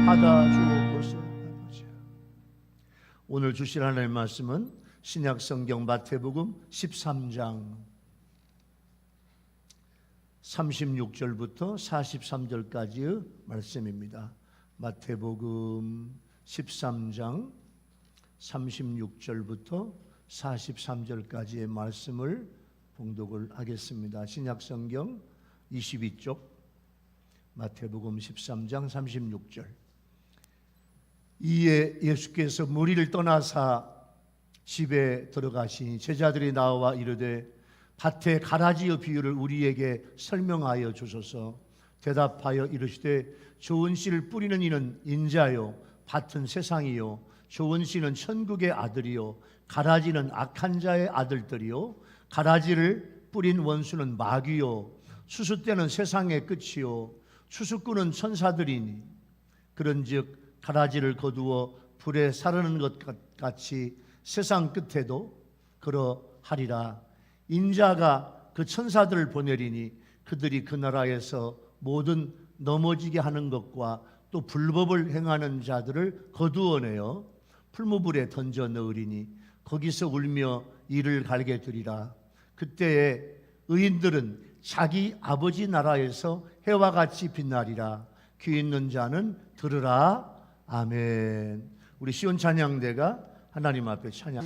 받아주옵소서. 오늘 주실 하나님의 말씀은 신약 성경 마태복음 13장 36절부터 43절까지의 말씀입니다. 마태복음 13장 36절부터 43절까지의 말씀을 봉독을 하겠습니다. 신약 성경 22쪽 마태복음 13장 36절. 이에 예수께서 무리를 떠나사 집에 들어가시니 제자들이 나와 이르되 밭의 가라지의 비유를 우리에게 설명하여 주소서. 대답하여 이르시되 좋은 씨를 뿌리는 이는 인자요 밭은 세상이요 좋은 씨는 천국의 아들이요 가라지는 악한 자의 아들들이요 가라지를 뿌린 원수는 마귀요 추수 때는 세상의 끝이요 추수꾼은 천사들이니 그런즉 가라지를 거두어 불에 사르는 것 같이 세상 끝에도 그러하리라. 인자가 그 천사들을 보내리니 그들이 그 나라에서 모든 넘어지게 하는 것과 또 불법을 행하는 자들을 거두어내어 풀무불에 던져 넣으리니 거기서 울며 이를 갈게 되리라. 그때에 의인들은 자기 아버지 나라에서 해와 같이 빛나리라. 귀 있는 자는 들으라. 아멘. 우리 시온 찬양대가 하나님 앞에 찬양.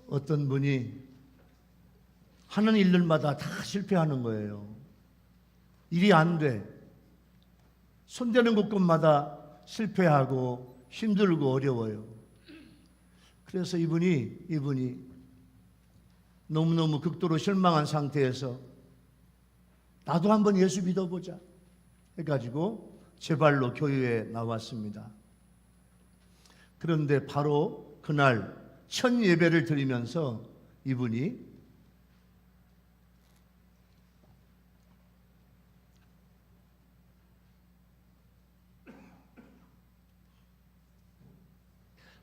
어떤 분이 하는 일들마다 다 실패하는 거예요. 일이 안 돼. 손대는 곳곳마다 실패하고 힘들고 어려워요. 그래서 이분이 너무너무 극도로 실망한 상태에서 나도 한번 예수 믿어보자 해가지고 제 발로 교회에 나왔습니다. 그런데 바로 그날 첫 예배를 드리면서 이분이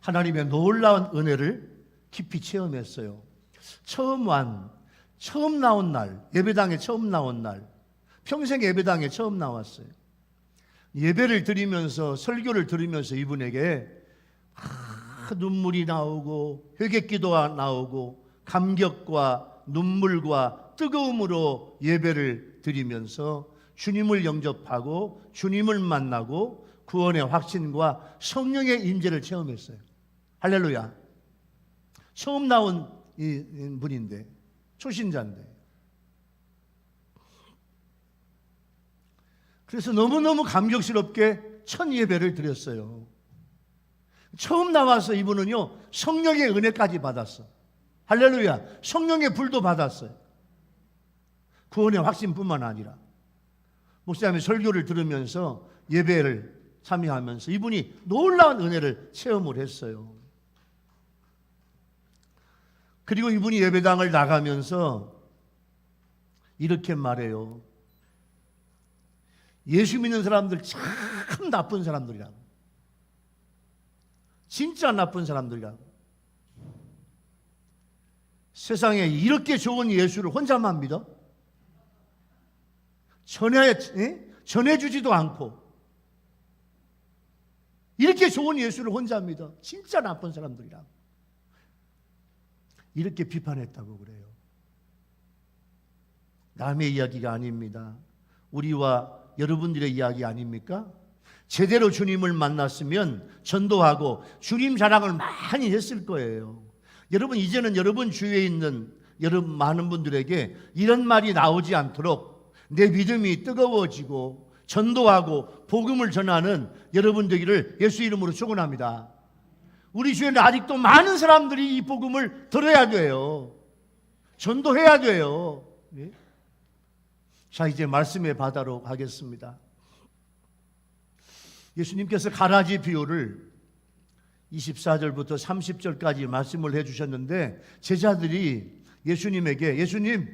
하나님의 놀라운 은혜를 깊이 체험했어요. 처음 나온 날, 예배당에 처음 나온 날, 평생 예배당에 처음 나왔어요. 예배를 드리면서 설교를 들으면서 이분에게 눈물이 나오고 회개기도가 나오고 감격과 눈물과 뜨거움으로 예배를 드리면서 주님을 영접하고 주님을 만나고 구원의 확신과 성령의 임재를 체험했어요. 할렐루야. 처음 나온 이 분인데, 초신자인데. 그래서 너무너무 감격스럽게 첫 예배를 드렸어요. 처음 나와서 이분은요 성령의 은혜까지 받았어. 할렐루야. 성령의 불도 받았어요. 구원의 확신뿐만 아니라 목사님의 설교를 들으면서 예배를 참여하면서 이분이 놀라운 은혜를 체험을 했어요. 그리고 이분이 예배당을 나가면서 이렇게 말해요. 예수 믿는 사람들 참 나쁜 사람들이라고. 진짜 나쁜 사람들이라고. 세상에 이렇게 좋은 예수를 혼자만 믿어? 전해주지도 않고 이렇게 좋은 예수를 혼자 믿어? 진짜 나쁜 사람들이라고. 이렇게 비판했다고 그래요. 남의 이야기가 아닙니다. 우리와 여러분들의 이야기 아닙니까? 제대로 주님을 만났으면 전도하고 주님 자랑을 많이 했을 거예요. 여러분 이제는 여러분 주위에 있는 여러분 많은 분들에게 이런 말이 나오지 않도록 내 믿음이 뜨거워지고 전도하고 복음을 전하는 여러분 되기를 예수 이름으로 축원합니다. 우리 주위에는 아직도 많은 사람들이 이 복음을 들어야 돼요. 전도해야 돼요. 네? 자, 이제 말씀의 바다로 가겠습니다. 예수님께서 가라지 비유를 24절부터 30절까지 말씀을 해주셨는데 제자들이 예수님에게 예수님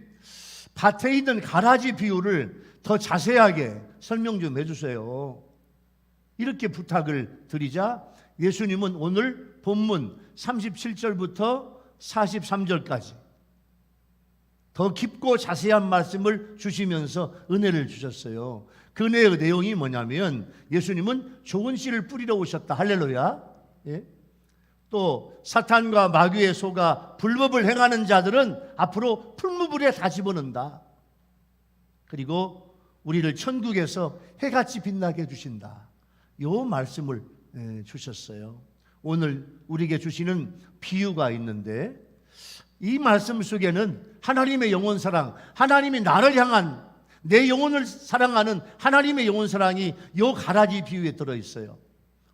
밭에 있는 가라지 비유를 더 자세하게 설명 좀 해주세요. 이렇게 부탁을 드리자 예수님은 오늘 본문 37절부터 43절까지 더 깊고 자세한 말씀을 주시면서 은혜를 주셨어요. 그 은혜의 내용이 뭐냐면 예수님은 좋은 씨를 뿌리러 오셨다. 할렐루야. 예? 또 사탄과 마귀의 속아 불법을 행하는 자들은 앞으로 풀무불에 다 집어넣는다. 그리고 우리를 천국에서 해같이 빛나게 해주신다. 요 말씀을 주셨어요. 오늘 우리에게 주시는 비유가 있는데 이 말씀 속에는 하나님의 영혼 사랑, 하나님이 나를 향한 내 영혼을 사랑하는 하나님의 영혼 사랑이 요 가라지 비유에 들어있어요.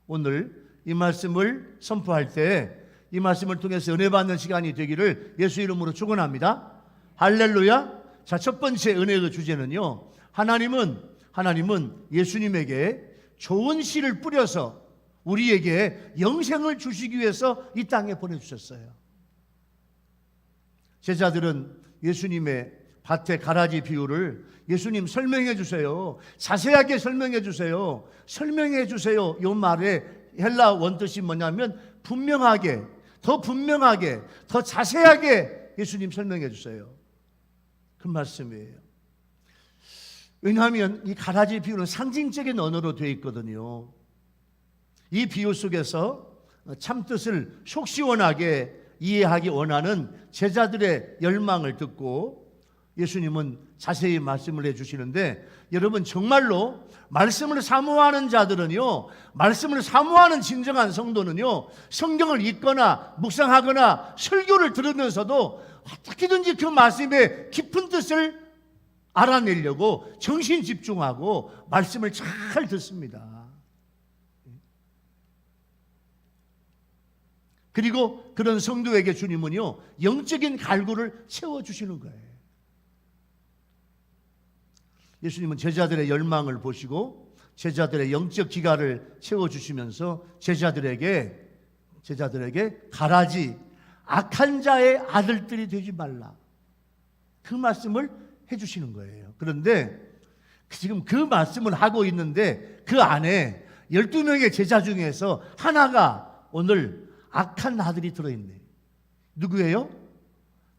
오늘 이 말씀을 선포할 때 이 말씀을 통해서 은혜 받는 시간이 되기를 예수 이름으로 축원합니다. 할렐루야. 자, 첫 번째 은혜의 주제는요, 하나님은 예수님에게 좋은 씨를 뿌려서 우리에게 영생을 주시기 위해서 이 땅에 보내주셨어요. 제자들은 예수님의 밭의 가라지 비유를 예수님 설명해 주세요. 자세하게 설명해 주세요. 설명해 주세요. 이 말의 헬라 원뜻이 뭐냐면 분명하게, 더 자세하게 예수님 설명해 주세요. 그 말씀이에요. 왜냐하면 이 가라지 비유는 상징적인 언어로 되어 있거든요. 이 비유 속에서 참뜻을 속 시원하게 이해하기 원하는 제자들의 열망을 듣고 예수님은 자세히 말씀을 해주시는데, 여러분 정말로 말씀을 사모하는 자들은요, 말씀을 사모하는 진정한 성도는요, 성경을 읽거나 묵상하거나 설교를 들으면서도 어떻게든지 그 말씀의 깊은 뜻을 알아내려고 정신 집중하고 말씀을 잘 듣습니다. 그리고 그런 성도에게 주님은요, 영적인 갈구를 채워주시는 거예요. 예수님은 제자들의 열망을 보시고 제자들의 영적 기가를 채워주시면서 제자들에게 가라지, 악한 자의 아들들이 되지 말라, 그 말씀을 해주시는 거예요. 그런데 지금 그 말씀을 하고 있는데 그 안에 12명의 제자 중에서 하나가 오늘 악한 아들이 들어있네. 누구예요?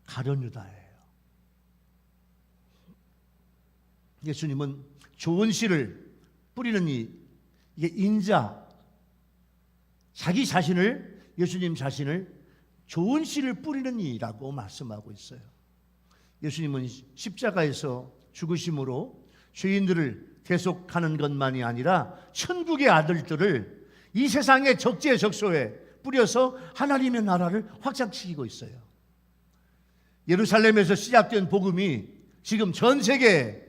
가룟 유다예요. 예수님은 좋은 씨를 뿌리는 이게 인자, 자기 자신을, 예수님 자신을 좋은 씨를 뿌리는 이라고 말씀하고 있어요. 예수님은 십자가에서 죽으심으로 죄인들을 대속하는 것만이 아니라 천국의 아들들을 이 세상의 적재적소에 뿌려서 하나님의 나라를 확장시키고 있어요. 예루살렘에서 시작된 복음이 지금 전 세계에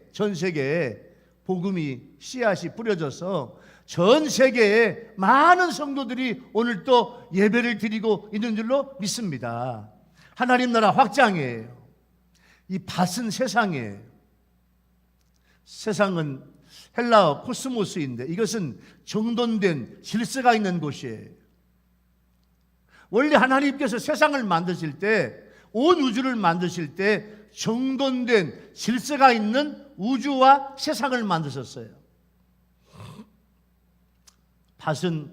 복음이 씨앗이 뿌려져서 전 세계에 많은 성도들이 오늘 또 예배를 드리고 있는 줄로 믿습니다. 하나님 나라 확장이에요. 이 밭은 세상이에요. 세상은 헬라어 코스모스인데 이것은 정돈된 질서가 있는 곳이에요. 원래 하나님께서 세상을 만드실 때, 온 우주를 만드실 때 정돈된 질서가 있는 우주와 세상을 만드셨어요. 밭은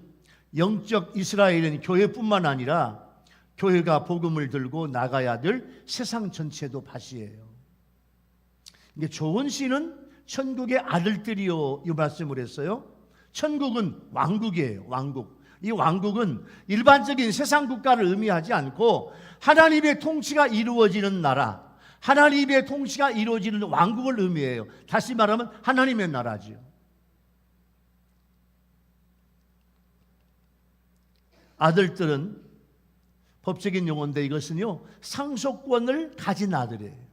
영적 이스라엘은 교회뿐만 아니라 교회가 복음을 들고 나가야 될 세상 전체도 밭이에요. 이게 좋은 씨는 천국의 아들들이요, 이 말씀을 했어요. 천국은 왕국이에요. 왕국. 이 왕국은 일반적인 세상 국가를 의미하지 않고 하나님의 통치가 이루어지는 나라, 하나님의 통치가 이루어지는 왕국을 의미해요. 다시 말하면 하나님의 나라지요. 아들들은 법적인 용어인데 이것은요, 상속권을 가진 아들이에요.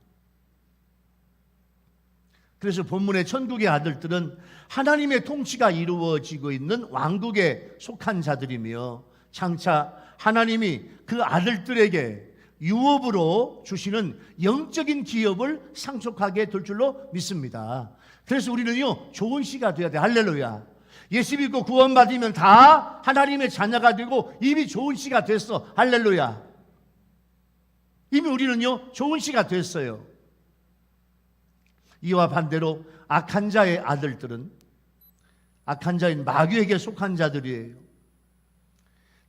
그래서 본문의 천국의 아들들은 하나님의 통치가 이루어지고 있는 왕국에 속한 자들이며 장차 하나님이 그 아들들에게 유업으로 주시는 영적인 기업을 상속하게 될 줄로 믿습니다. 그래서 우리는요, 좋은 씨가 돼야 돼. 할렐루야. 예수 믿고 구원받으면 다 하나님의 자녀가 되고 이미 좋은 씨가 됐어. 할렐루야. 이미 우리는요, 좋은 씨가 됐어요. 이와 반대로 악한 자의 아들들은 악한 자인 마귀에게 속한 자들이에요.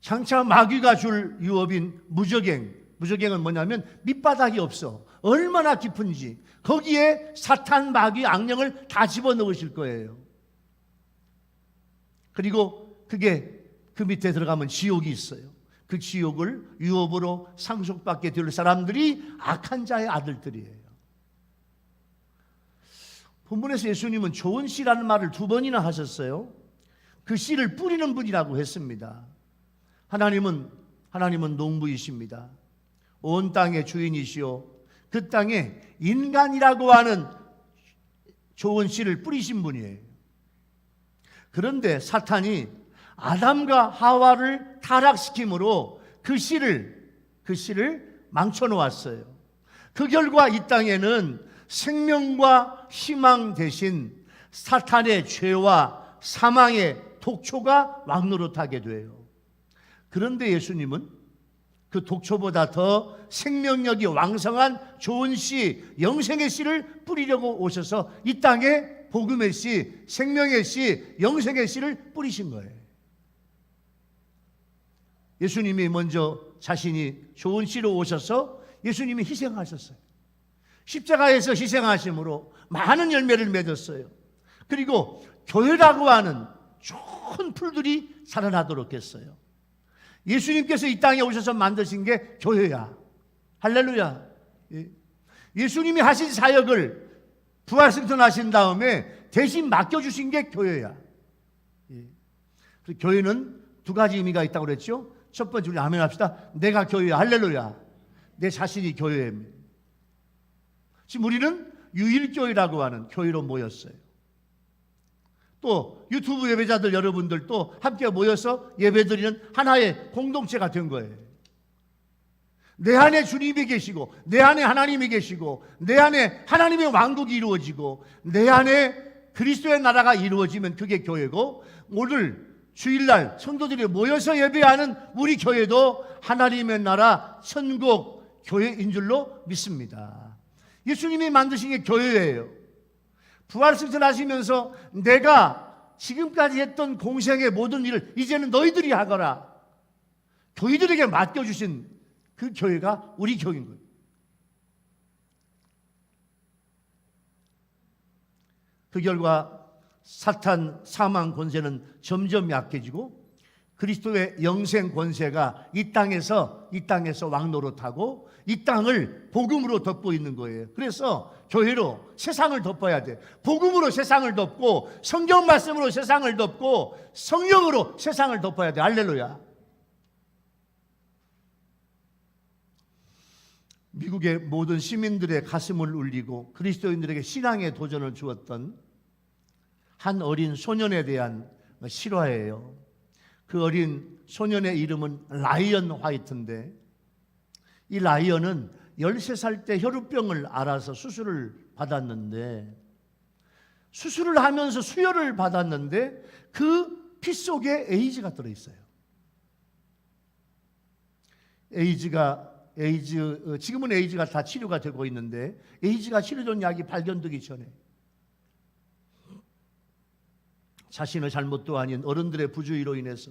장차 마귀가 줄 유업인 무적행은 뭐냐면 밑바닥이 없어. 얼마나 깊은지 거기에 사탄, 마귀, 악령을 다 집어넣으실 거예요. 그리고 그게 그 밑에 들어가면 지옥이 있어요. 그 지옥을 유업으로 상속받게 될 사람들이 악한 자의 아들들이에요. 본문에서 예수님은 좋은 씨라는 말을 2번이나 하셨어요. 그 씨를 뿌리는 분이라고 했습니다. 하나님은 농부이십니다. 온 땅의 주인이시오. 그 땅에 인간이라고 하는 좋은 씨를 뿌리신 분이에요. 그런데 사탄이 아담과 하와를 타락시킴으로 그 씨를 망쳐놓았어요. 그 결과 이 땅에는 생명과 희망 대신 사탄의 죄와 사망의 독초가 왕노릇하게 돼요. 그런데 예수님은 그 독초보다 더 생명력이 왕성한 좋은 씨, 영생의 씨를 뿌리려고 오셔서 이 땅에 복음의 씨, 생명의 씨, 영생의 씨를 뿌리신 거예요. 예수님이 먼저 자신이 좋은 씨로 오셔서 예수님이 희생하셨어요. 십자가에서 희생하심으로 많은 열매를 맺었어요. 그리고 교회라고 하는 좋은 풀들이 자라나도록 했어요. 예수님께서 이 땅에 오셔서 만드신 게 교회야. 할렐루야. 예수님이 하신 사역을 부활승천하신 다음에 대신 맡겨주신 게 교회야. 교회는 2가지 의미가 있다고 그랬죠. 첫 번째, 우리 아멘 합시다. 내가 교회야. 할렐루야. 내 자신이 교회입니다. 지금 우리는 유일교회라고 하는 교회로 모였어요. 또 유튜브 예배자들 여러분들도 함께 모여서 예배드리는 하나의 공동체가 된 거예요. 내 안에 주님이 계시고, 내 안에 하나님이 계시고, 내 안에 하나님의 왕국이 이루어지고, 내 안에 그리스도의 나라가 이루어지면 그게 교회고, 오늘 주일날 성도들이 모여서 예배하는 우리 교회도 하나님의 나라 천국 교회인 줄로 믿습니다. 예수님이 만드신 게 교회예요. 부활승천하시면서 내가 지금까지 했던 공생의 모든 일을 이제는 너희들이 하거라. 교회들에게 맡겨주신 그 교회가 우리 교회인 거예요. 그 결과 사탄, 사망 권세는 점점 약해지고 그리스도의 영생 권세가 이 땅에서 왕노릇하고 이 땅을 복음으로 덮고 있는 거예요. 그래서 교회로 세상을 덮어야 돼. 복음으로 세상을 덮고 성경 말씀으로 세상을 덮고 성령으로 세상을 덮어야 돼. 할렐루야. 미국의 모든 시민들의 가슴을 울리고 그리스도인들에게 신앙의 도전을 주었던 한 어린 소년에 대한 실화예요. 그 어린 소년의 이름은 라이언 화이트인데, 이 라이언은 13살 때 혈우병을 앓아서 수술을 받았는데, 수술을 하면서 수혈을 받았는데 그 피 속에 에이즈가 들어있어요. 지금은 에이즈가 다 치료가 되고 있는데, 에이즈가 치료된 약이 발견되기 전에 자신의 잘못도 아닌 어른들의 부주의로 인해서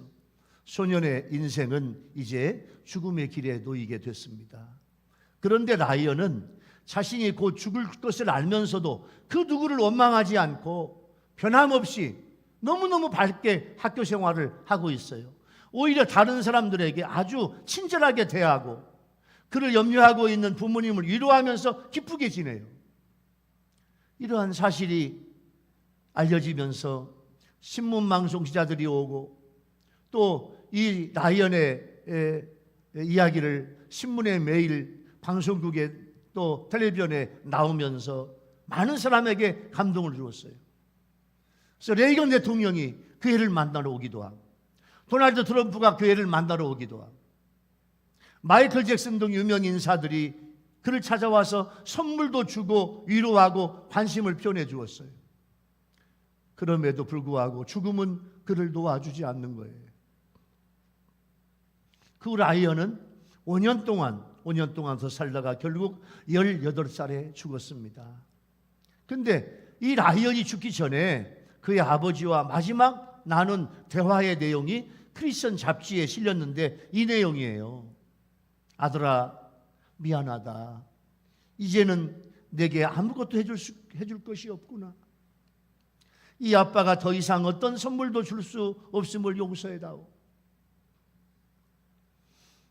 소년의 인생은 이제 죽음의 길에 놓이게 됐습니다. 그런데 라이언은 자신이 곧 죽을 것을 알면서도 그 누구를 원망하지 않고 변함없이 너무너무 밝게 학교 생활을 하고 있어요. 오히려 다른 사람들에게 아주 친절하게 대하고 그를 염려하고 있는 부모님을 위로하면서 기쁘게 지내요. 이러한 사실이 알려지면서 신문방송 기자들이 오고 또 이 라이언의 이야기를 신문에 매일 방송국에 또 텔레비전에 나오면서 많은 사람에게 감동을 주었어요. 그래서 레이건 대통령이 그 애를 만나러 오기도 하고, 도널드 트럼프가 그 애를 만나러 오기도 하고, 마이클 잭슨 등 유명 인사들이 그를 찾아와서 선물도 주고 위로하고 관심을 표현해 주었어요. 그럼에도 불구하고 죽음은 그를 놓아주지 않는 거예요. 그 라이언은 5년 동안 더 살다가 결국 18살에 죽었습니다. 근데 이 라이언이 죽기 전에 그의 아버지와 마지막 나눈 대화의 내용이 크리스천 잡지에 실렸는데 이 내용이에요. 아들아, 미안하다. 이제는 내게 아무것도 해줄 것이 없구나. 이 아빠가 더 이상 어떤 선물도 줄 수 없음을 용서해다오.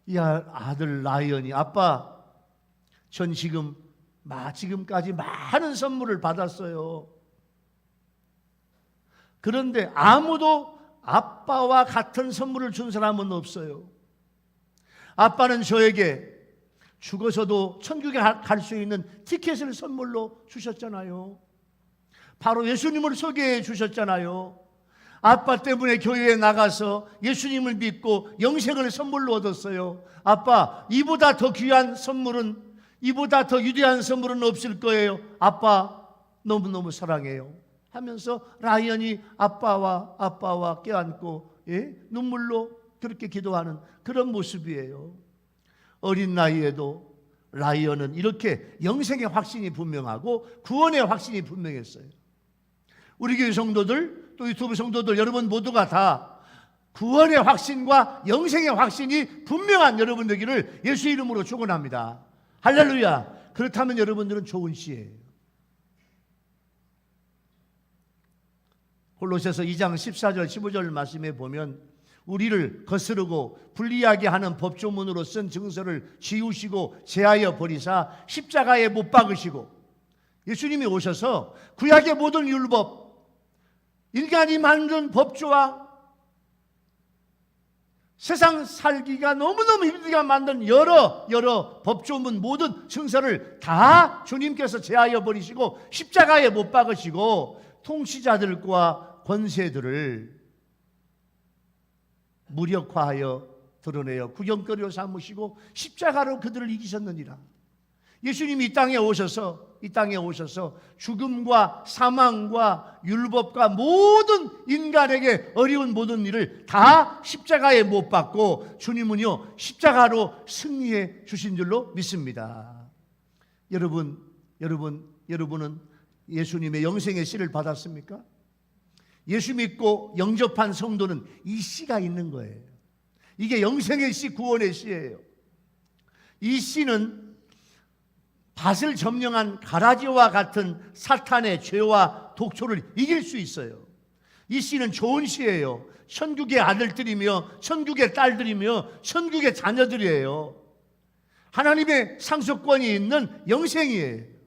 이 아들 라이언이 아빠, 전 지금까지 많은 선물을 받았어요. 그런데 아무도 아빠와 같은 선물을 준 사람은 없어요. 아빠는 저에게 죽어서도 천국에 갈 수 있는 티켓을 선물로 주셨잖아요. 바로 예수님을 소개해 주셨잖아요. 아빠 때문에 교회에 나가서 예수님을 믿고 영생을 선물로 얻었어요. 아빠, 이보다 더 귀한 선물은, 이보다 더 위대한 선물은 없을 거예요. 아빠, 너무너무 사랑해요. 하면서 라이언이 아빠와 껴안고 눈물로 그렇게 기도하는 그런 모습이에요. 어린 나이에도 라이언은 이렇게 영생의 확신이 분명하고 구원의 확신이 분명했어요. 우리 교회 성도들, 또 유튜브 성도들, 여러분 모두가 다 구원의 확신과 영생의 확신이 분명한 여러분 되기를 예수 이름으로 축원합니다. 할렐루야. 그렇다면 여러분들은 좋은 시예요. 골로새서 2장 14절 15절 말씀에 보면 우리를 거스르고 불리하게 하는 법조문으로 쓴 증서를 지우시고 제하여 버리사 십자가에 못 박으시고, 예수님이 오셔서 구약의 모든 율법, 인간이 만든 법조와 세상 살기가 너무너무 힘들게 만든 여러 법조문 모든 증서를 다 주님께서 제하여 버리시고 십자가에 못 박으시고 통치자들과 권세들을 무력화하여 드러내어 구경거리로 삼으시고 십자가로 그들을 이기셨느니라. 예수님이 이 땅에 오셔서 죽음과 사망과 율법과 모든 인간에게 어려운 모든 일을 다 십자가에 못 박고 주님은요 십자가로 승리해 주신 줄로 믿습니다. 여러분은 예수님의 영생의 씨를 받았습니까? 예수 믿고 영접한 성도는 이 씨가 있는 거예요. 이게 영생의 씨, 구원의 씨예요. 이 씨는 밭을 점령한 가라지와 같은 사탄의 죄와 독초를 이길 수 있어요. 이 씨는 좋은 씨예요. 천국의 아들들이며 천국의 딸들이며 천국의 자녀들이에요. 하나님의 상속권이 있는 영생이에요.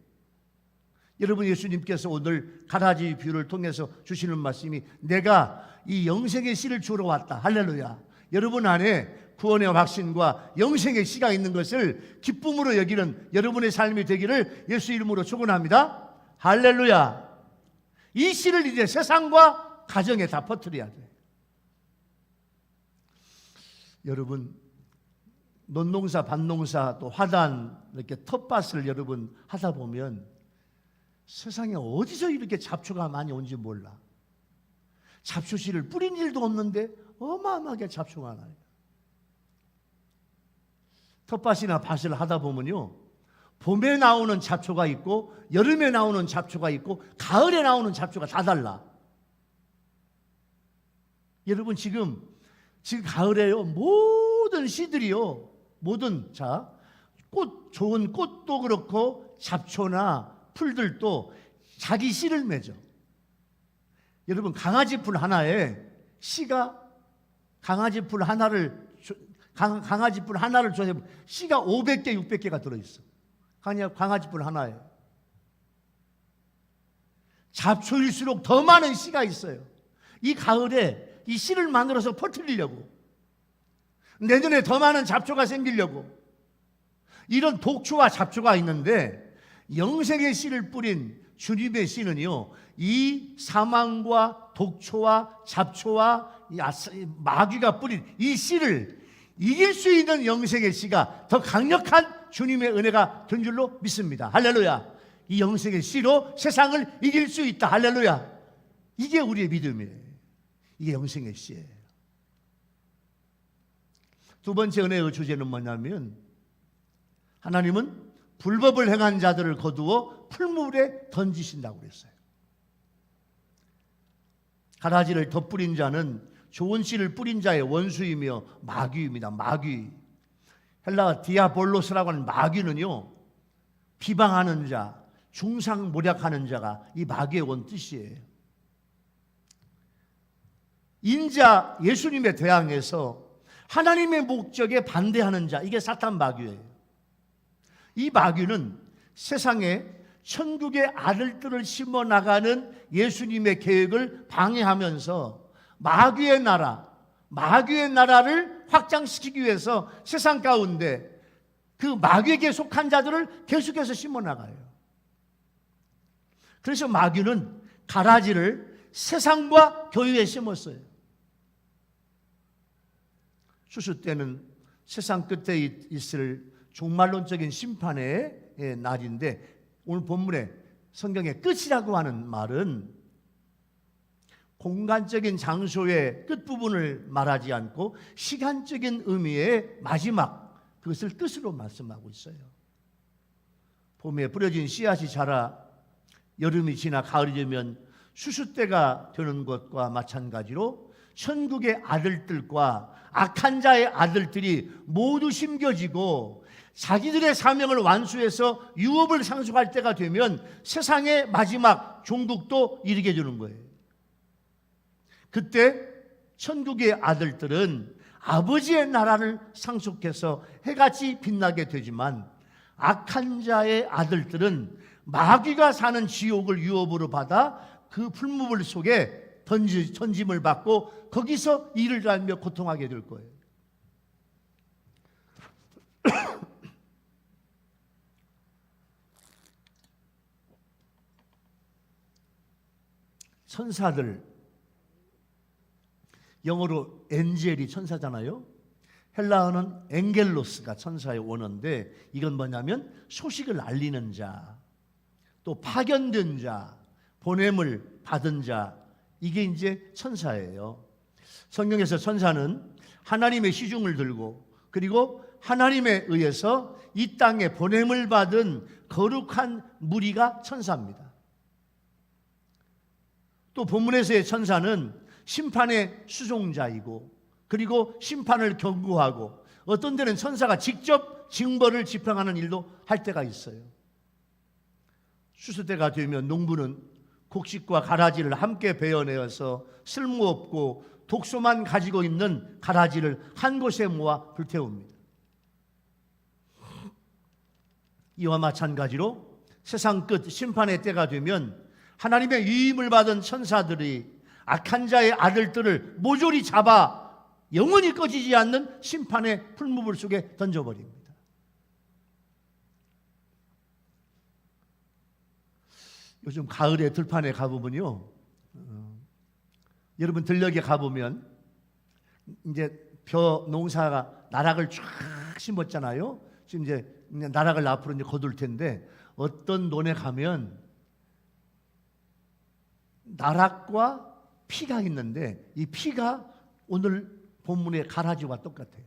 여러분, 예수님께서 오늘 가라지 비유를 통해서 주시는 말씀이 내가 이 영생의 씨를 주러 왔다. 할렐루야. 여러분 안에 구원의 확신과 영생의 씨가 있는 것을 기쁨으로 여기는 여러분의 삶이 되기를 예수 이름으로 축원합니다. 할렐루야. 이 씨를 이제 세상과 가정에 다 퍼뜨려야 돼. 여러분, 논농사, 밭농사, 또 화단, 이렇게 텃밭을 여러분 하다 보면 세상에 어디서 이렇게 잡초가 많이 온지 몰라. 잡초씨를 뿌린 일도 없는데 어마어마하게 잡초가 나요. 텃밭이나 밭을 하다 보면요, 봄에 나오는 잡초가 있고 여름에 나오는 잡초가 있고 가을에 나오는 잡초가 다 달라. 여러분, 지금 가을에요, 모든 씨들이요, 좋은 꽃도 그렇고 잡초나 풀들도 자기 씨를 맺어. 여러분, 강아지 풀 하나에 씨가 강아지 풀 하나를 줘서 씨가 500개, 600개가 들어있어. 강아지 풀 하나에. 잡초일수록 더 많은 씨가 있어요. 이 가을에 이 씨를 만들어서 퍼뜨리려고, 내년에 더 많은 잡초가 생기려고, 이런 독초와 잡초가 있는데 영생의 씨를 뿌린 주님의 씨는요, 이 사망과 독초와 잡초와 마귀가 뿌린 이 씨를 이길 수 있는 영생의 씨가 더 강력한 주님의 은혜가 된 줄로 믿습니다. 할렐루야. 이 영생의 씨로 세상을 이길 수 있다. 할렐루야. 이게 우리의 믿음이에요. 이게 영생의 씨예요. 두 번째 은혜의 주제는 뭐냐면, 하나님은 불법을 행한 자들을 거두어 풀물에 던지신다고 그랬어요. 가라지를 덧뿌린 자는 좋은 씨를 뿌린 자의 원수이며 마귀입니다. 마귀. 헬라 디아볼로스라고 하는 마귀는요, 비방하는 자, 중상모략하는 자가 이 마귀의 원뜻이에요. 인자 예수님에 대항해서 하나님의 목적에 반대하는 자, 이게 사탄 마귀예요. 이 마귀는 세상에 천국의 아들들을 심어나가는 예수님의 계획을 방해하면서 마귀의 나라를 확장시키기 위해서 세상 가운데 그 마귀에게 속한 자들을 계속해서 심어나가요. 그래서 마귀는 가라지를 세상과 교회에 심었어요. 추수 때는 세상 끝에 있을 종말론적인 심판의 날인데, 오늘 본문에 성경의 끝이라고 하는 말은 공간적인 장소의 끝부분을 말하지 않고 시간적인 의미의 마지막, 그것을 끝으로 말씀하고 있어요. 봄에 뿌려진 씨앗이 자라 여름이 지나 가을이 되면 추수 때가 되는 것과 마찬가지로 천국의 아들들과 악한 자의 아들들이 모두 심겨지고 자기들의 사명을 완수해서 유업을 상속할 때가 되면 세상의 마지막 종국도 이르게 되는 거예요. 그때 천국의 아들들은 아버지의 나라를 상속해서 해같이 빛나게 되지만, 악한 자의 아들들은 마귀가 사는 지옥을 유업으로 받아 그 풀무불 속에 던짐을 받고 거기서 이를 갈며 고통하게 될 거예요. 천사들, 영어로 엔젤이 천사잖아요. 헬라어는 엥겔로스가 천사의 원어인데, 이건 뭐냐면 소식을 알리는 자, 또 파견된 자, 보냄을 받은 자, 이게 이제 천사예요. 성경에서 천사는 하나님의 시중을 들고, 그리고 하나님에 의해서 이 땅에 보냄을 받은 거룩한 무리가 천사입니다. 또 본문에서의 천사는 심판의 수종자이고, 그리고 심판을 경고하고, 어떤 데는 천사가 직접 징벌을 집행하는 일도 할 때가 있어요. 추수 때가 되면 농부는 곡식과 가라지를 함께 베어내어서 쓸모없고 독소만 가지고 있는 가라지를 한 곳에 모아 불태웁니다. 이와 마찬가지로 세상 끝 심판의 때가 되면 하나님의 위임을 받은 천사들이 악한 자의 아들들을 모조리 잡아 영원히 꺼지지 않는 심판의 풀무불 속에 던져버립니다. 요즘 가을에 들판에 가보면요, 여러분 들녘에 가보면 이제 벼 농사가 나락을 쫙 심었잖아요. 지금 이제 나락을 앞으로 이제 거둘 텐데, 어떤 논에 가면 나락과 피가 있는데 이 피가 오늘 본문의 가라지와 똑같아요.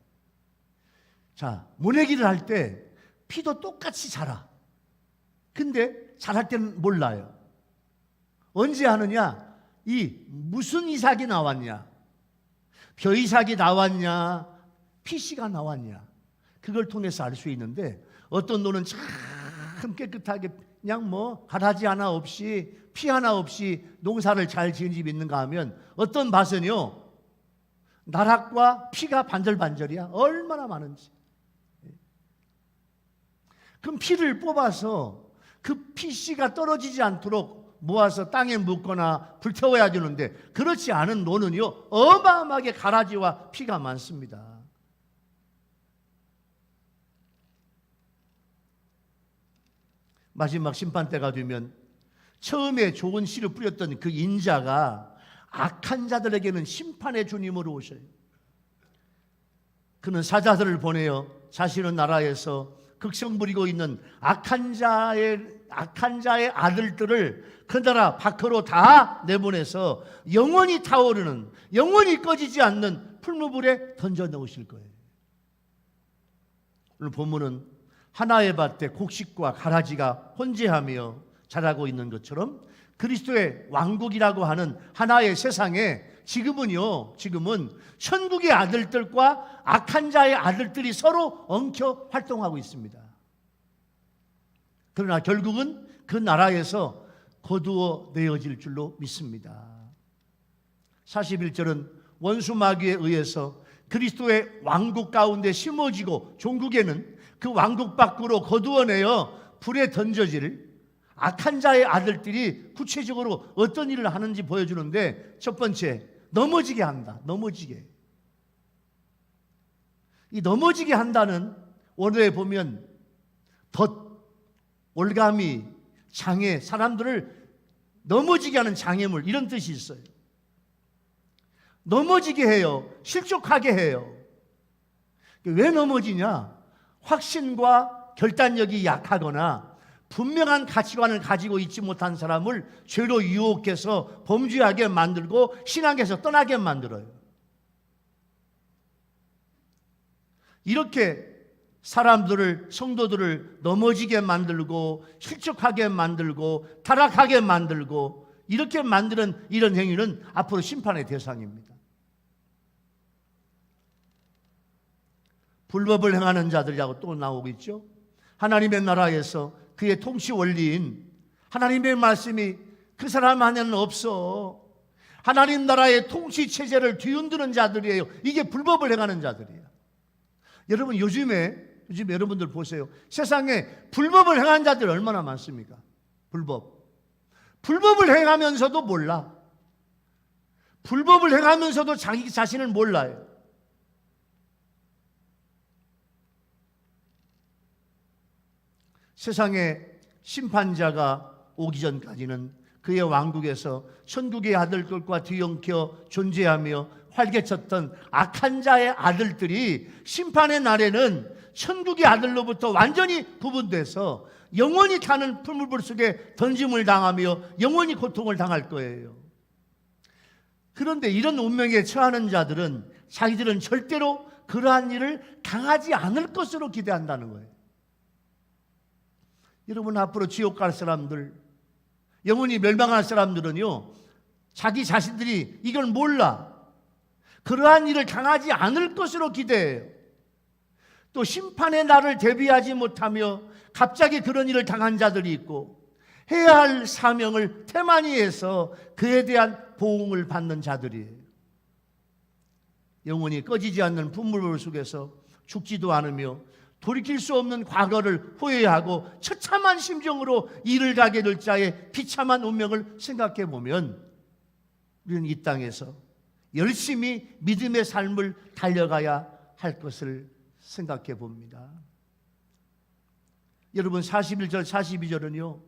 자, 모내기를 할 때 피도 똑같이 자라. 근데 자랄 때는 몰라요. 언제 하느냐? 이 무슨 이삭이 나왔냐? 벼이삭이 나왔냐? 피씨가 나왔냐? 그걸 통해서 알 수 있는데, 어떤 논은 참 깨끗하게 그냥 뭐 가라지 하나 없이 피 하나 없이 농사를 잘 지은 집이 있는가 하면, 어떤 밭은요 나락과 피가 반절반절이야. 얼마나 많은지. 그럼 피를 뽑아서 그 피씨가 떨어지지 않도록 모아서 땅에 묻거나 불태워야 되는데, 그렇지 않은 논은요 어마어마하게 가라지와 피가 많습니다. 마지막 심판 때가 되면 처음에 좋은 씨를 뿌렸던 그 인자가 악한 자들에게는 심판의 주님으로 오셔요. 그는 사자들을 보내어 자신의 나라에서 극성 부리고 있는 악한 자의 아들들을 그 나라 밖으로 다 내보내서 영원히 타오르는, 영원히 꺼지지 않는 풀무불에 던져 넣으실 거예요. 오늘 본문은 하나의 밭에 곡식과 가라지가 혼재하며 자라고 있는 것처럼, 그리스도의 왕국이라고 하는 하나의 세상에 지금은 천국의 아들들과 악한 자의 아들들이 서로 엉켜 활동하고 있습니다. 그러나 결국은 그 나라에서 거두어 내어질 줄로 믿습니다. 41절은 원수 마귀에 의해서 그리스도의 왕국 가운데 심어지고 종국에는 그 왕국 밖으로 거두어내어 불에 던져질 악한 자의 아들들이 구체적으로 어떤 일을 하는지 보여주는데, 첫 번째, 넘어지게 한다. 넘어지게. 이 넘어지게 한다는 원어에 보면 덫, 올가미, 장애, 사람들을 넘어지게 하는 장애물, 이런 뜻이 있어요. 넘어지게 해요. 실족하게 해요. 왜 넘어지냐? 확신과 결단력이 약하거나 분명한 가치관을 가지고 있지 못한 사람을 죄로 유혹해서 범죄하게 만들고 신앙에서 떠나게 만들어요. 이렇게 사람들을, 성도들을 넘어지게 만들고 실족하게 만들고 타락하게 만들고 이렇게 만드는 이런 행위는 앞으로 심판의 대상입니다. 불법을 행하는 자들이라고 또 나오겠죠. 하나님의 나라에서 그의 통치 원리인 하나님의 말씀이 그 사람 안에는 없어. 하나님 나라의 통치 체제를 뒤흔드는 자들이에요. 이게 불법을 행하는 자들이에요. 여러분, 요즘에 여러분들 보세요. 세상에 불법을 행하는 자들이 얼마나 많습니까? 불법을 행하면서도 몰라. 불법을 행하면서도 자기 자신을 몰라요. 세상에 심판자가 오기 전까지는 그의 왕국에서 천국의 아들들과 뒤엉켜 존재하며 활개쳤던 악한 자의 아들들이 심판의 날에는 천국의 아들로부터 완전히 구분돼서 영원히 타는 풀무불 속에 던짐을 당하며 영원히 고통을 당할 거예요. 그런데 이런 운명에 처하는 자들은 자기들은 절대로 그러한 일을 당하지 않을 것으로 기대한다는 거예요. 여러분, 앞으로 지옥 갈 사람들, 영원히 멸망할 사람들은요, 자기 자신들이 이걸 몰라. 그러한 일을 당하지 않을 것으로 기대해요. 또 심판의 날을 대비하지 못하며 갑자기 그런 일을 당한 자들이 있고, 해야 할 사명을 태만히 해서 그에 대한 보응을 받는 자들이에요. 영원히 꺼지지 않는 분물 속에서 죽지도 않으며 돌이킬 수 없는 과거를 후회하고 처참한 심정으로 이를 가게 될 자의 비참한 운명을 생각해 보면 우리는 이 땅에서 열심히 믿음의 삶을 달려가야 할 것을 생각해 봅니다. 여러분, 41절 42절은요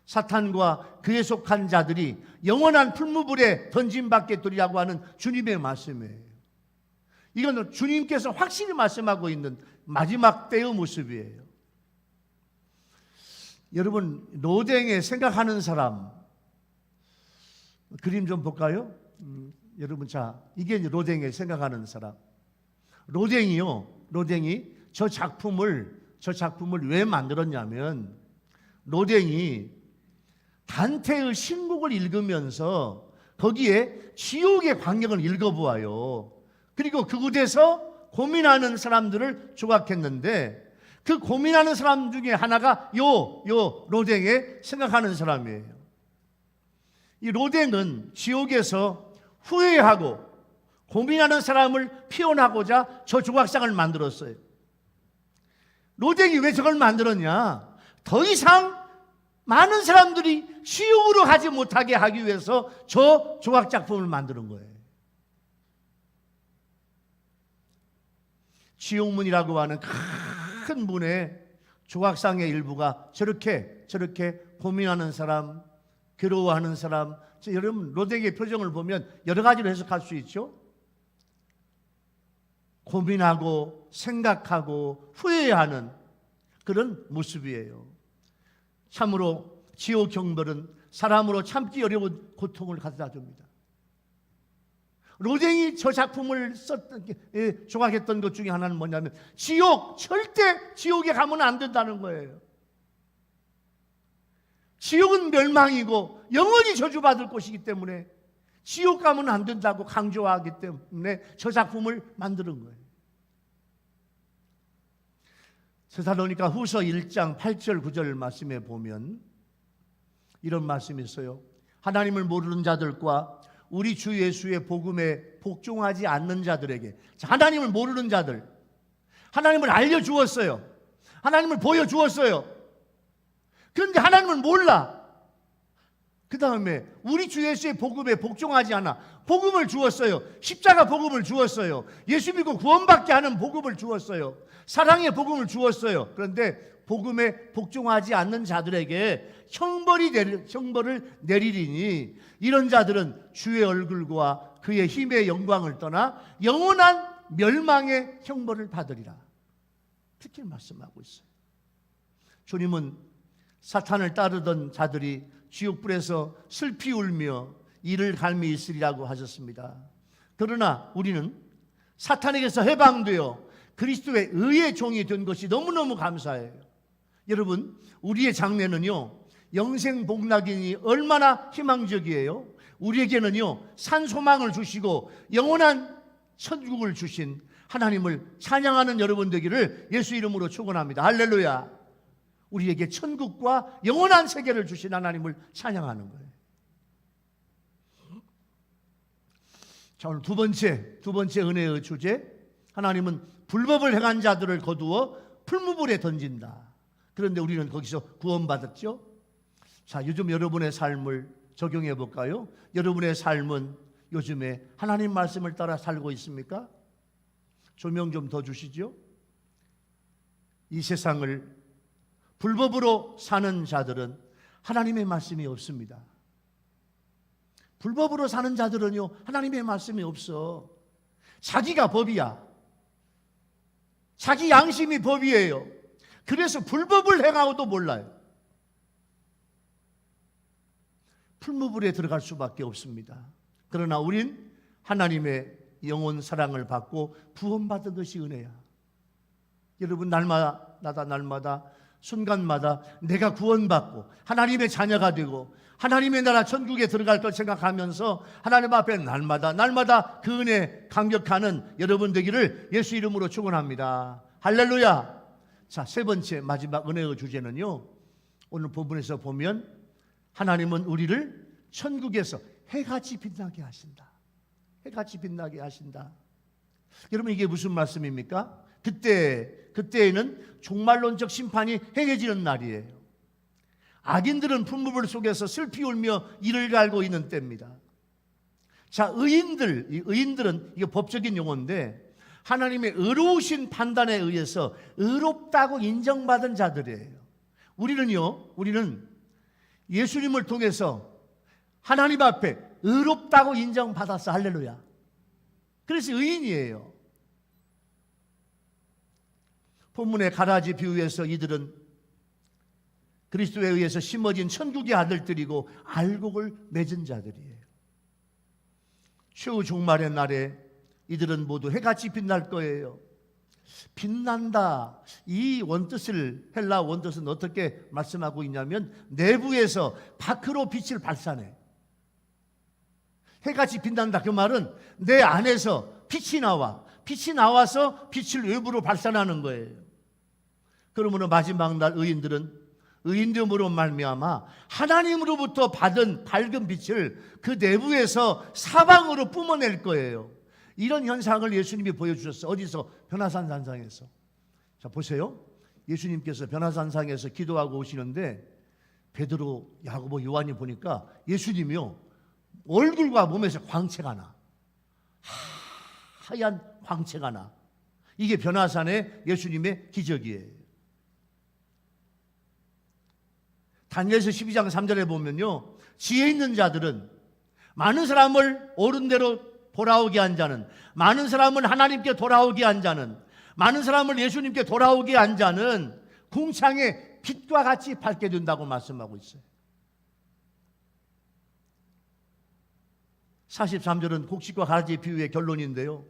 사탄과 그에 속한 자들이 영원한 풀무불에 던짐받게 되리라고 하는 주님의 말씀이에요. 이건 주님께서 확실히 말씀하고 있는 마지막 때의 모습이에요. 여러분, 로댕에 생각하는 사람 그림 좀 볼까요? 여러분, 자, 이게 로댕에 생각하는 사람. 로댕이 저 작품을 왜 만들었냐면, 로댕이 단테의 신곡을 읽으면서 거기에 지옥의 광경을 읽어보아요. 그리고 그곳에서 고민하는 사람들을 조각했는데, 그 고민하는 사람 중에 하나가 로댕에 생각하는 사람이에요. 이 로댕은 지옥에서 후회하고 고민하는 사람을 표현하고자 저 조각상을 만들었어요. 로댕이 왜 저걸 만들었냐? 더 이상 많은 사람들이 지옥으로 가지 못하게 하기 위해서 저 조각작품을 만드는 거예요. 지옥문이라고 하는 큰 문의 조각상의 일부가 저렇게 고민하는 사람, 괴로워하는 사람, 여러분 로댕의 표정을 보면 여러 가지로 해석할 수 있죠. 고민하고 생각하고 후회하는 그런 모습이에요. 참으로 지옥 경벌은 사람으로 참기 어려운 고통을 가져다 줍니다. 로댕이 저 작품을 조각했던 것 중에 하나는 뭐냐면, 절대 지옥에 가면 안 된다는 거예요. 지옥은 멸망이고 영원히 저주받을 곳이기 때문에 지옥 가면 안 된다고 강조하기 때문에 저 작품을 만드는 거예요. 데살로니가 후서 1장 8절 9절 말씀에 보면 이런 말씀이 있어요. 하나님을 모르는 자들과 우리 주 예수의 복음에 복종하지 않는 자들에게, 하나님을 모르는 자들, 하나님을 알려주었어요. 하나님을 보여주었어요. 그런데 하나님을 몰라. 그 다음에 우리 주 예수의 복음에 복종하지 않아. 복음을 주었어요. 십자가 복음을 주었어요. 예수 믿고 구원받게 하는 복음을 주었어요. 사랑의 복음을 주었어요. 그런데 복음에 복종하지 않는 자들에게 형벌을 내리리니 이런 자들은 주의 얼굴과 그의 힘의 영광을 떠나 영원한 멸망의 형벌을 받으리라. 그렇게 말씀하고 있어요. 주님은 사탄을 따르던 자들이 지옥불에서 슬피 울며 이를 갈미 있으리라고 하셨습니다. 그러나 우리는 사탄에게서 해방되어 그리스도의 의의 종이 된 것이 너무너무 감사해요. 여러분, 우리의 장래는요, 영생 복락이니 얼마나 희망적이에요. 우리에게는요, 산 소망을 주시고 영원한 천국을 주신 하나님을 찬양하는 여러분 되기를 예수 이름으로 축원합니다. 할렐루야. 우리에게 천국과 영원한 세계를 주신 하나님을 찬양하는 거예요. 자, 오늘 두 번째 은혜의 주제, 하나님은 불법을 행한 자들을 거두어 풀무불에 던진다. 그런데 우리는 거기서 구원받았죠. 자, 요즘 여러분의 삶을 적용해 볼까요? 여러분의 삶은 요즘에 하나님 말씀을 따라 살고 있습니까? 조명 좀 더 주시죠. 이 세상을 불법으로 사는 자들은 하나님의 말씀이 없습니다. 불법으로 사는 자들은요, 하나님의 말씀이 없어. 자기가 법이야. 자기 양심이 법이에요. 그래서 불법을 행하고도 몰라요. 풀무불에 들어갈 수밖에 없습니다. 그러나 우린 하나님의 영원 사랑을 받고 구원받은 것이 은혜야. 여러분, 날마다 순간마다 내가 구원받고 하나님의 자녀가 되고 하나님의 나라 천국에 들어갈 걸 생각하면서 하나님 앞에 날마다 그 은혜 감격하는 여러분 되기를 예수 이름으로 축원합니다. 할렐루야. 자, 세 번째 마지막 은혜의 주제는요, 오늘 본문에서 보면 하나님은 우리를 천국에서 해같이 빛나게 하신다. 해같이 빛나게 하신다. 여러분, 이게 무슨 말씀입니까? 그때에는 종말론적 심판이 행해지는 날이에요. 악인들은 풀무불 속에서 슬피 울며 이를 갈고 있는 때입니다. 자, 의인들은 이게 법적인 용어인데 하나님의 의로우신 판단에 의해서 의롭다고 인정받은 자들이에요. 우리는 예수님을 통해서 하나님 앞에 의롭다고 인정받았어. 할렐루야. 그래서 의인이에요. 본문의 가라지 비유에서 이들은 그리스도에 의해서 심어진 천국의 아들들이고 알곡을 맺은 자들이에요. 최후 종말의 날에 이들은 모두 해같이 빛날 거예요. 빛난다. 이 원뜻을, 헬라 원뜻은 어떻게 말씀하고 있냐면 내부에서 밖으로 빛을 발산해. 해같이 빛난다. 그 말은 내 안에서 빛이 나와. 빛이 나와서 빛을 외부로 발산하는 거예요. 그러므로 마지막 날 의인됨으로 말미암아 하나님으로부터 받은 밝은 빛을 그 내부에서 사방으로 뿜어낼 거예요. 이런 현상을 예수님이 보여주셨어요. 어디서? 변화산 산상에서. 자, 보세요. 예수님께서 변화산상에서 기도하고 오시는데 베드로, 야고보, 요한이 보니까 예수님이요, 얼굴과 몸에서 광채가 나. 하얀 광채가 나. 이게 변화산의 예수님의 기적이에요. 다니엘서 12장 3절에 보면요, 지혜 있는 자들은 많은 사람을 옳은 대로 돌아오게 한 자는, 많은 사람을 하나님께 돌아오게 한 자는, 많은 사람을 예수님께 돌아오게 한 자는 궁창의 빛과 같이 밝게 된다고 말씀하고 있어요. 43절은 곡식과 가라지의 비유의 결론인데요,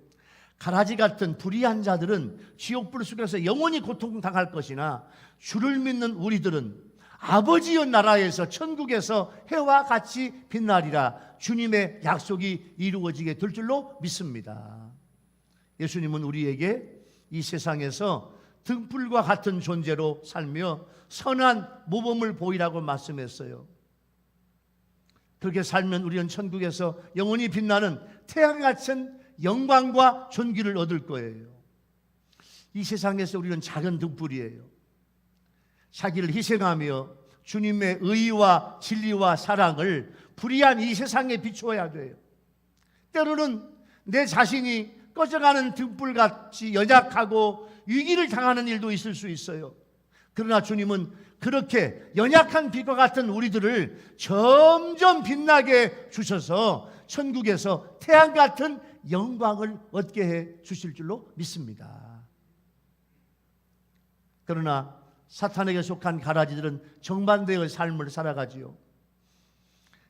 가라지 같은 불의한 자들은 지옥불 속에서 영원히 고통당할 것이나 주를 믿는 우리들은 아버지의 나라에서 천국에서 해와 같이 빛나리라. 주님의 약속이 이루어지게 될 줄로 믿습니다. 예수님은 우리에게 이 세상에서 등불과 같은 존재로 살며 선한 모범을 보이라고 말씀했어요. 그렇게 살면 우리는 천국에서 영원히 빛나는 태양같은 영광과 존귀를 얻을 거예요. 이 세상에서 우리는 작은 등불이에요. 자기를 희생하며 주님의 의와 진리와 사랑을 불의한 이 세상에 비추어야 돼요. 때로는 내 자신이 꺼져가는 등불같이 연약하고 위기를 당하는 일도 있을 수 있어요. 그러나 주님은 그렇게 연약한 빛과 같은 우리들을 점점 빛나게 주셔서 천국에서 태양 같은 영광을 얻게 해 주실 줄로 믿습니다. 그러나 사탄에게 속한 가라지들은 정반대의 삶을 살아가지요.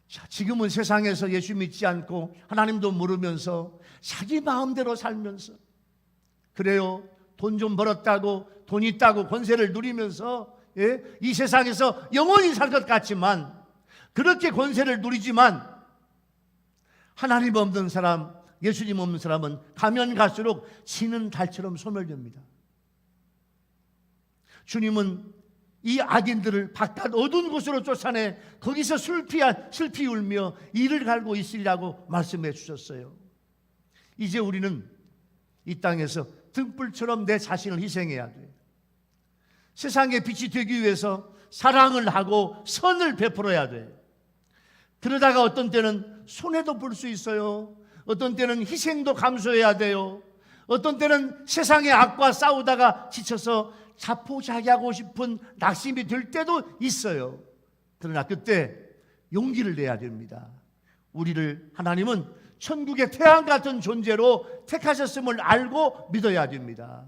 자, 지금은 세상에서 예수 믿지 않고 하나님도 모르면서 자기 마음대로 살면서, 그래요, 돈 좀 벌었다고, 돈 있다고 권세를 누리면서 이 세상에서 영원히 살 것 같지만, 그렇게 권세를 누리지만 하나님 없는 사람, 예수님 없는 사람은 가면 갈수록 지는 달처럼 소멸됩니다. 주님은 이 악인들을 바깥 어두운 곳으로 쫓아내 거기서 슬피 울며 이를 갈고 있으리라고 말씀해 주셨어요. 이제 우리는 이 땅에서 등불처럼 내 자신을 희생해야 돼요. 세상에 빛이 되기 위해서 사랑을 하고 선을 베풀어야 돼요. 그러다가 어떤 때는 손해도 볼 수 있어요. 어떤 때는 희생도 감수해야 돼요. 어떤 때는 세상의 악과 싸우다가 지쳐서 자포자기하고 싶은 낙심이 들 때도 있어요. 그러나 그때 용기를 내야 됩니다. 우리를 하나님은 천국의 태양 같은 존재로 택하셨음을 알고 믿어야 됩니다.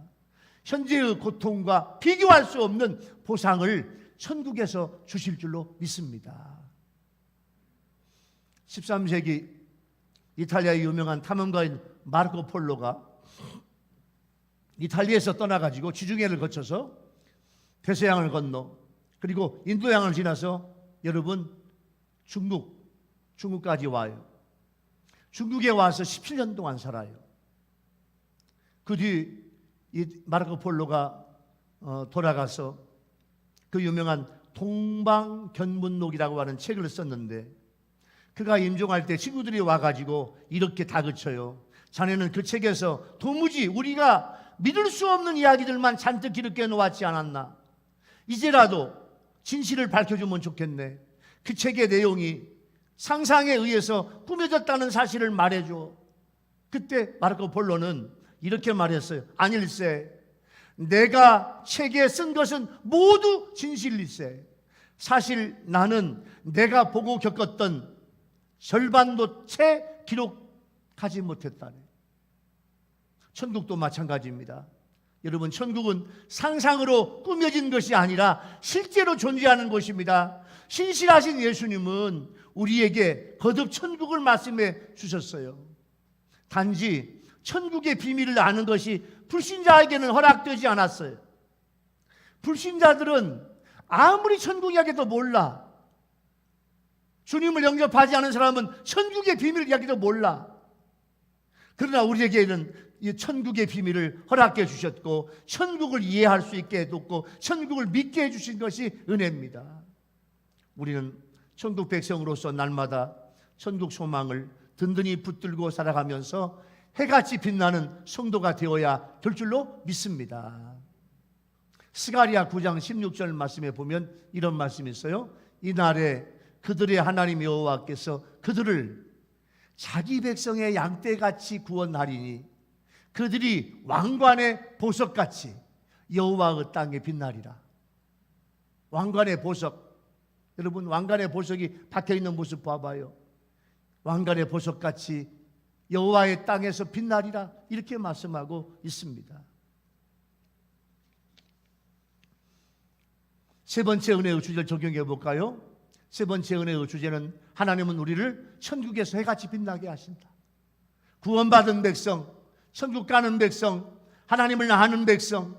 현재의 고통과 비교할 수 없는 보상을 천국에서 주실 줄로 믿습니다. 13세기 이탈리아의 유명한 탐험가인 마르코 폴로가 이탈리아에서 떠나가지고 지중해를 거쳐서 대서양을 건너 그리고 인도양을 지나서 여러분 중국까지 와요. 중국에 와서 17년 동안 살아요. 그 뒤 이 마르코 폴로가 돌아가서 그 유명한 동방견문록이라고 하는 책을 썼는데, 그가 임종할 때 친구들이 와가지고 이렇게 다그쳐요. 자네는 그 책에서 도무지 우리가 믿을 수 없는 이야기들만 잔뜩 기록해 놓았지 않았나? 이제라도 진실을 밝혀주면 좋겠네. 그 책의 내용이 상상에 의해서 꾸며졌다는 사실을 말해줘. 그때 마르코 폴로는 이렇게 말했어요. 아닐세, 내가 책에 쓴 것은 모두 진실일세. 사실 나는 내가 보고 겪었던 절반도 채 기록하지 못했다네. 천국도 마찬가지입니다. 여러분, 천국은 상상으로 꾸며진 것이 아니라 실제로 존재하는 곳입니다. 신실하신 예수님은 우리에게 거듭 천국을 말씀해 주셨어요. 단지 천국의 비밀을 아는 것이 불신자에게는 허락되지 않았어요. 불신자들은 아무리 천국 이야기도 몰라. 주님을 영접하지 않은 사람은 천국의 비밀 이야기도 몰라. 그러나 우리에게는 이 천국의 비밀을 허락해 주셨고, 천국을 이해할 수 있게 해뒀고, 천국을 믿게 해주신 것이 은혜입니다. 우리는 천국 백성으로서 날마다 천국 소망을 든든히 붙들고 살아가면서 해같이 빛나는 성도가 되어야 될 줄로 믿습니다. 스가랴 9장 16절 말씀에 보면 이런 말씀이 있어요. 이날에 그들의 하나님 여호와께서 그들을 자기 백성의 양떼같이 구원하리니 그들이 왕관의 보석같이 여호와의 땅에 빛나리라. 왕관의 보석, 여러분 왕관의 보석이 박혀있는 모습 봐봐요. 왕관의 보석같이 여호와의 땅에서 빛나리라, 이렇게 말씀하고 있습니다. 세 번째 은혜의 주제를 적용해 볼까요? 세 번째 은혜의 주제는 하나님은 우리를 천국에서 해같이 빛나게 하신다. 구원받은 백성, 천국 가는 백성, 하나님을 아는 백성,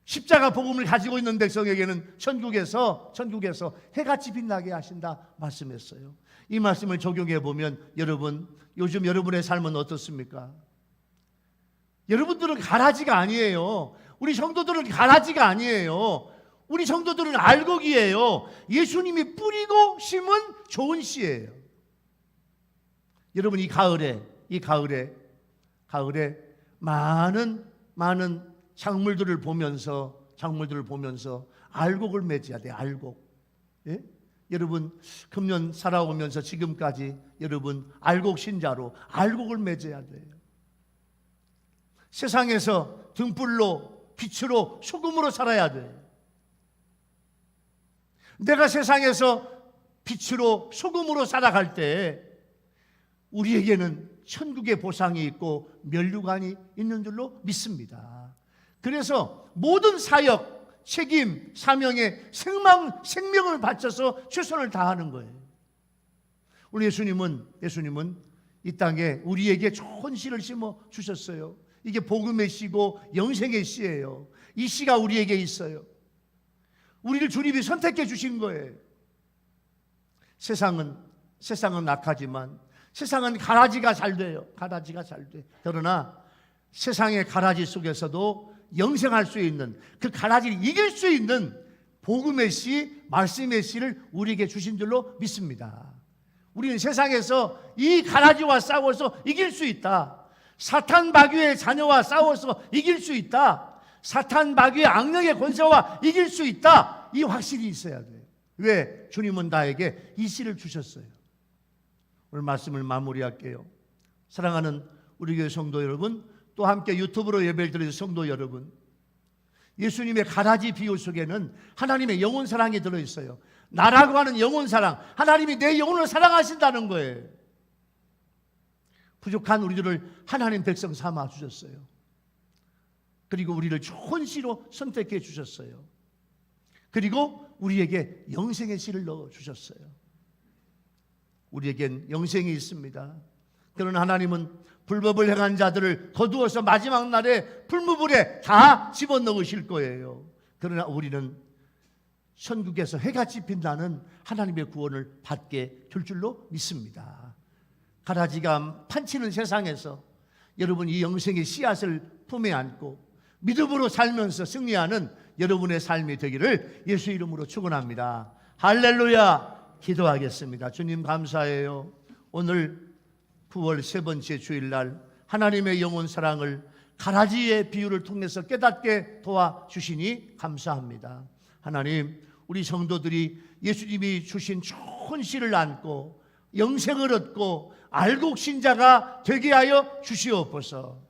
십자가 복음을 가지고 있는 백성에게는 천국에서 해같이 빛나게 하신다 말씀했어요. 이 말씀을 적용해 보면 여러분, 요즘 여러분의 삶은 어떻습니까? 여러분들은 가라지가 아니에요. 우리 성도들은 가라지가 아니에요. 우리 성도들은 알곡이에요. 예수님이 뿌리고 심은 좋은 씨예요. 여러분, 이 가을에 많은 작물들을 보면서 알곡을 맺어야 돼. 알곡. 예? 여러분, 금년 살아오면서 지금까지 여러분 알곡 신자로 알곡을 맺어야 돼요. 세상에서 등불로, 빛으로, 소금으로 살아야 돼요. 내가 세상에서 빛으로, 소금으로 살아갈 때 우리에게는 천국의 보상이 있고 면류관이 있는 줄로 믿습니다. 그래서 모든 사역, 책임, 사명에 생명을 바쳐서 최선을 다하는 거예요. 우리 예수님은 이 땅에 우리에게 좋은 씨를 심어 주셨어요. 이게 복음의 씨고 영생의 씨예요. 이 씨가 우리에게 있어요. 우리를 주님이 선택해 주신 거예요. 세상은 악하지만 세상은 가라지가 잘 돼요. 가라지가 잘 돼. 그러나 세상의 가라지 속에서도 영생할 수 있는, 그 가라지를 이길 수 있는 복음의 씨, 말씀의 씨를 우리에게 주신 줄로 믿습니다. 우리는 세상에서 이 가라지와 싸워서 이길 수 있다. 사탄 마귀의 자녀와 싸워서 이길 수 있다. 사탄 마귀의 악령의 권세와 이길 수 있다. 이 확신이 있어야 돼요. 왜? 주님은 나에게 이 씨를 주셨어요. 오늘 말씀을 마무리할게요. 사랑하는 우리 교회 성도 여러분, 또 함께 유튜브로 예배를 드리는 성도 여러분, 예수님의 가라지 비유 속에는 하나님의 영혼 사랑이 들어있어요. 나라고 하는 영혼 사랑, 하나님이 내 영혼을 사랑하신다는 거예요. 부족한 우리들을 하나님 백성 삼아 주셨어요. 그리고 우리를 좋은 씨로 선택해 주셨어요. 그리고 우리에게 영생의 씨를 넣어 주셨어요. 우리에겐 영생이 있습니다. 그러나 하나님은 불법을 행한 자들을 거두어서 마지막 날에 풀무불에 다 집어넣으실 거예요. 그러나 우리는 천국에서 해같이 빛나는 하나님의 구원을 받게 될 줄로 믿습니다. 가라지가 판치는 세상에서 여러분 이 영생의 씨앗을 품에 안고 믿음으로 살면서 승리하는 여러분의 삶이 되기를 예수 이름으로 축원합니다. 할렐루야. 기도하겠습니다. 주님 감사해요. 오늘 9월 세 번째 주일날 하나님의 영혼 사랑을 가라지의 비유를 통해서 깨닫게 도와주시니 감사합니다. 하나님, 우리 성도들이 예수님이 주신 좋은 씨를 안고 영생을 얻고 알곡 신자가 되게 하여 주시옵소서.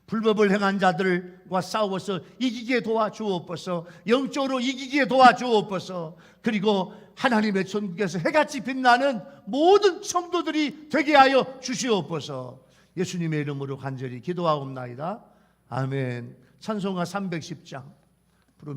불법을 행한 자들과 싸워서 이기게 도와주옵소서. 영적으로 이기게 도와주옵소서. 그리고 하나님의 천국에서 해같이 빛나는 모든 성도들이 되게 하여 주시옵소서. 예수님의 이름으로 간절히 기도하옵나이다. 아멘. 찬송가 310장